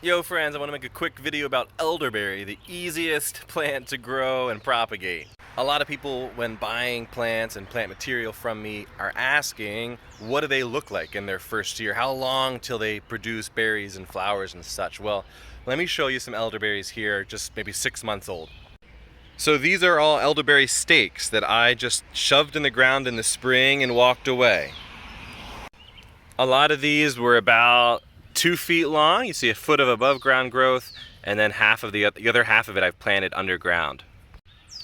Yo friends, I want to make a quick video about elderberry, the easiest plant to grow and propagate. A lot of people when buying plants and plant material from me are asking what do they look like in their first year? How long till they produce berries and flowers and such? Well, let me show you some elderberries here, just maybe 6 months old. So these are all elderberry stakes that I just shoved in the ground in the spring and walked away. A lot of these were about 2 feet long. You see a foot of above ground growth, and then half of the other half of it I've planted underground.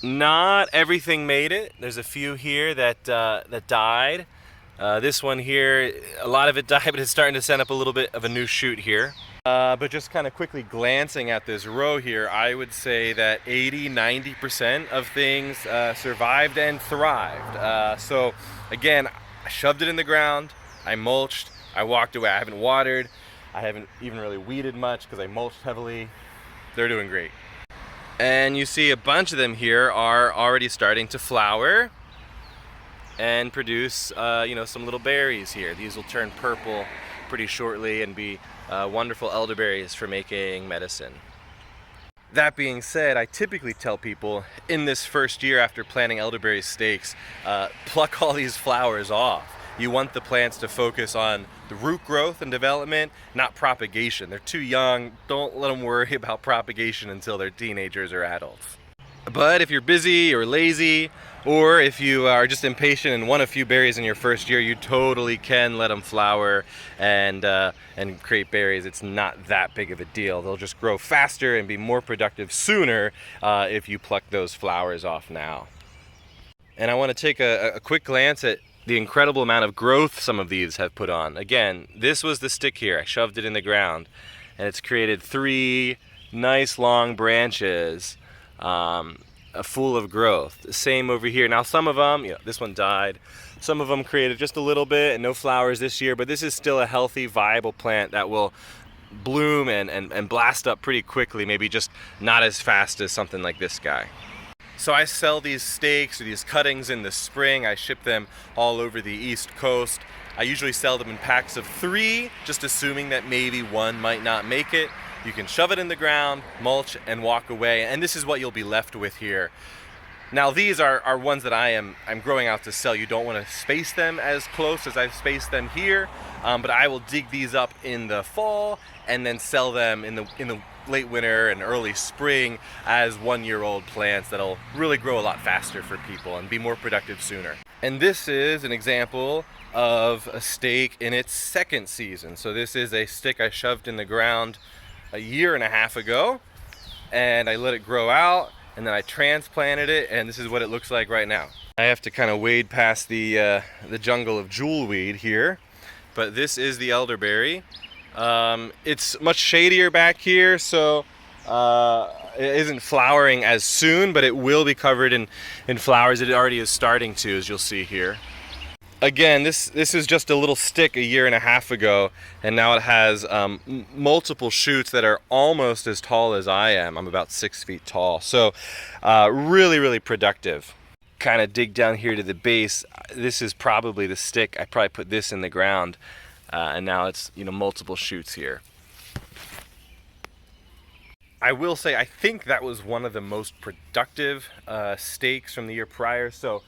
Not everything made it. There's a few here that died. This one here, a lot of it died, but it's starting to send up a little bit of a new shoot here. But just kind of quickly glancing at this row here, I would say that 80–90% of things survived and thrived. So again, I shoved it in the ground, I mulched, I walked away. I haven't watered, I haven't even really weeded much because I mulched heavily. They're doing great. And you see a bunch of them here are already starting to flower and produce some little berries here. These will turn purple pretty shortly and be wonderful elderberries for making medicine. That being said, I typically tell people in this first year after planting elderberry stakes, pluck all these flowers off. You want the plants to focus on the root growth and development, not propagation. They're too young. Don't let them worry about propagation until they're teenagers or adults. But if you're busy or lazy, or if you are just impatient and want a few berries in your first year, you totally can let them flower and create berries. It's not that big of a deal. They'll just grow faster and be more productive sooner if you pluck those flowers off now. And I want to take a quick glance at the incredible amount of growth some of these have put on. Again, this was the stick here. I shoved it in the ground and it's created 3 nice long branches full of growth. Same over here. Now some of them, this one died. Some of them created just a little bit and no flowers this year, but this is still a healthy, viable plant that will bloom and blast up pretty quickly, maybe just not as fast as something like this guy. So I sell these stakes or these cuttings in the spring. I ship them all over the East Coast. I usually sell them in packs of 3, just assuming that maybe one might not make it. You can shove it in the ground, mulch, and walk away, and this is what you'll be left with here. Now these are ones that I'm growing out to sell. You don't want to space them as close as I've spaced them here, but I will dig these up in the fall and then sell them in the late winter and early spring as 1-year-old plants that'll really grow a lot faster for people and be more productive sooner. And this is an example of a stake in its 2nd season. So this is a stick I shoved in the ground a 1.5 years ago, and I let it grow out, and then I transplanted it, and this is what it looks like right now. I have to kind of wade past the jungle of jewelweed here, but this is the elderberry. It's much shadier back here, so it isn't flowering as soon, but it will be covered in flowers. It already is starting to, as you'll see here. Again, this is just a little stick 1.5 years ago, and now it has multiple shoots that are almost as tall as I am. I'm about 6 feet tall, so really, really productive. Kind of dig down here to the base. This is probably the stick. I probably put this in the ground, and now it's multiple shoots here. I will say I think that was one of the most productive stakes from the year prior. So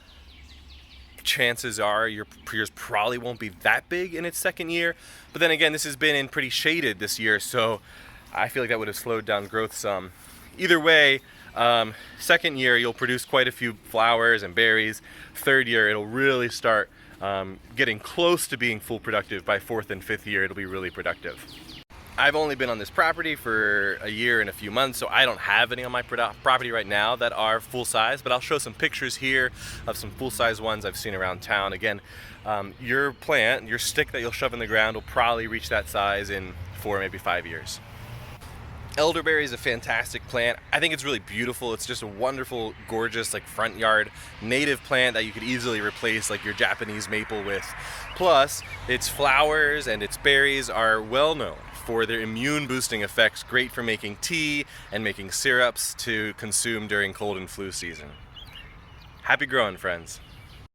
chances are yours probably won't be that big in its 2nd year. But then again, this has been in pretty shaded this year, so I feel like that would have slowed down growth some. Either way, 2nd year you'll produce quite a few flowers and berries. 3rd year it'll really start getting close to being full productive. By 4th and 5th year it'll be really productive. I've only been on this property for 1 year and a few months, so I don't have any on my property right now that are full size, but I'll show some pictures here of some full size ones I've seen around town. Again, your plant, your stick that you'll shove in the ground will probably reach that size in 4, maybe 5 years. Elderberry is a fantastic plant. I think it's really beautiful. It's just a wonderful, gorgeous, front yard native plant that you could easily replace your Japanese maple with. Plus, its flowers and its berries are well known for their immune boosting effects, great for making tea and making syrups to consume during cold and flu season. Happy growing, friends.